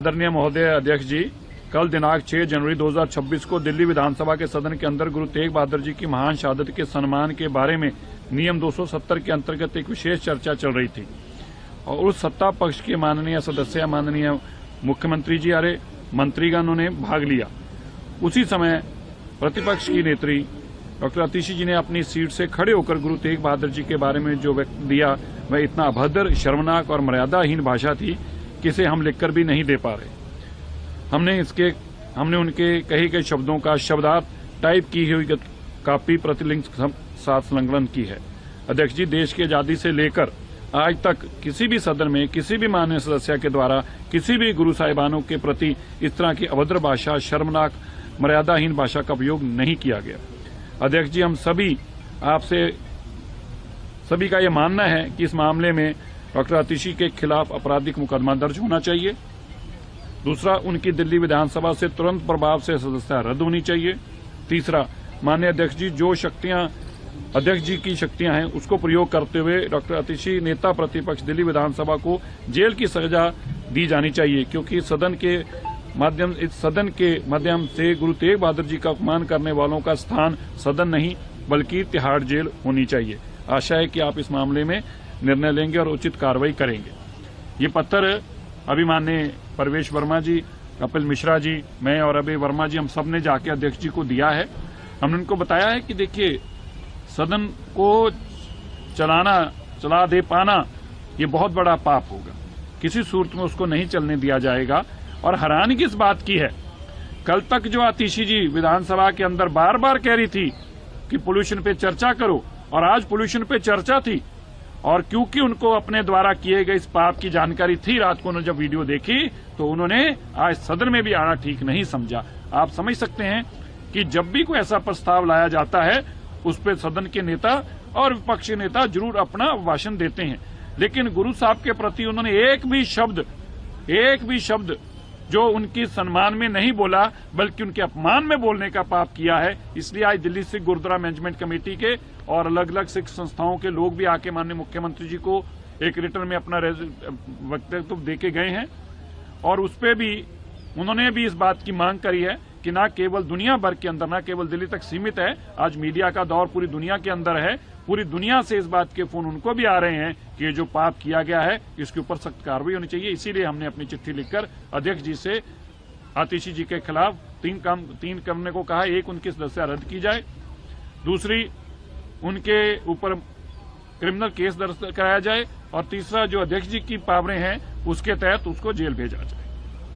आदरणीय महोदय अध्यक्ष जी, कल दिनांक 6 जनवरी 2026 को दिल्ली विधानसभा के सदन के अंदर गुरु तेग बहादुर जी की महान शहादत के सम्मान के बारे में नियम 270 के अंतर्गत एक विशेष चर्चा चल रही थी और उस सत्ता पक्ष के माननीय सदस्य माननीय मुख्यमंत्री जी अरे मंत्रीगणों ने भाग लिया। उसी समय प्रतिपक्ष की नेत्री डॉक्टर आतिशी जी ने अपनी सीट से खड़े होकर गुरु तेग बहादुर जी के बारे में जो वक्तव्य दिया वह इतना अभद्र, शर्मनाक और मर्यादाहीन भाषा थी कि इसे हम लिखकर भी नहीं दे पा रहे। हमने उनके कहे गए शब्दों का शब्दार्थ टाइप की हुई कॉपी प्रतिलिंग साथ संलग्न की है। अध्यक्ष जी, देश की आजादी से लेकर आज तक किसी भी सदन में किसी भी माननीय सदस्य के द्वारा किसी भी गुरु साहिबानों के प्रति इस तरह की अभद्र भाषा, शर्मनाक, मर्यादाहीन भाषा का उपयोग नहीं किया गया। अध्यक्ष जी, हम सभी का यह मानना है कि इस मामले में डॉक्टर आतिशी के खिलाफ आपराधिक मुकदमा दर्ज होना चाहिए। दूसरा, उनकी दिल्ली विधानसभा से तुरंत प्रभाव से सदस्यता रद्द होनी चाहिए। तीसरा, माननीय अध्यक्ष जी, जो शक्तियां अध्यक्ष जी की शक्तियां हैं उसको प्रयोग करते हुए डॉक्टर आतिशी नेता प्रतिपक्ष दिल्ली विधानसभा को जेल की सजा दी जानी चाहिए, क्योंकि इस सदन के माध्यम से गुरु तेग बहादुर जी का अपमान करने वालों का स्थान सदन नहीं बल्कि तिहाड़ जेल होनी चाहिए। आशा है कि आप इस मामले में निर्णय लेंगे और उचित कार्रवाई करेंगे। ये पत्र अभी माननीय परवेश वर्मा जी, कपिल मिश्रा जी, मैं और अभय वर्मा जी, हम सब ने जाके अध्यक्ष जी को दिया है। हमने उनको बताया है कि देखिए, सदन को चला दे पाना ये बहुत बड़ा पाप होगा, किसी सूरत में उसको नहीं चलने दिया जाएगा। और हैरानी किस बात की है, कल तक जो आतिशी जी विधानसभा के अंदर बार बार कह रही थी कि पोल्यूशन पे चर्चा करो, और आज पोल्यूशन पे चर्चा थी, और क्योंकि उनको अपने द्वारा किए गए इस पाप की जानकारी थी, रात को उन्होंने जब वीडियो देखी तो उन्होंने आज सदन में भी आना ठीक नहीं समझा। आप समझ सकते हैं कि जब भी कोई ऐसा प्रस्ताव लाया जाता है उस पर सदन के नेता और विपक्षी नेता जरूर अपना भाषण देते हैं, लेकिन गुरु साहब के प्रति उन्होंने एक भी शब्द जो उनकी सम्मान में नहीं बोला बल्कि उनके अपमान में बोलने का पाप किया है। इसलिए आज दिल्ली सिख गुरुद्वारा मैनेजमेंट कमेटी के और अलग अलग सिख संस्थाओं के लोग भी आके माननीय मुख्यमंत्री जी को एक रिटर्न में अपना वक्तव्य देके गए हैं, और उस पे भी उन्होंने भी इस बात की मांग करी है कि न केवल दुनिया भर के अंदर, न केवल दिल्ली तक सीमित है, आज मीडिया का दौर पूरी दुनिया के अंदर है, पूरी दुनिया से इस बात के फोन उनको भी आ रहे हैं कि ये जो पाप किया गया है इसके ऊपर सख्त कार्रवाई होनी चाहिए। इसीलिए हमने अपनी चिट्ठी लिखकर अध्यक्ष जी से आतिशी जी के खिलाफ तीन करने को कहा। एक, उनकी सदस्यता रद्द की जाए। दूसरी, उनके ऊपर क्रिमिनल केस दर्ज कराया जाए। और तीसरा, जो अध्यक्ष जी की पावरें हैं उसके तहत उसको जेल भेजा जाए।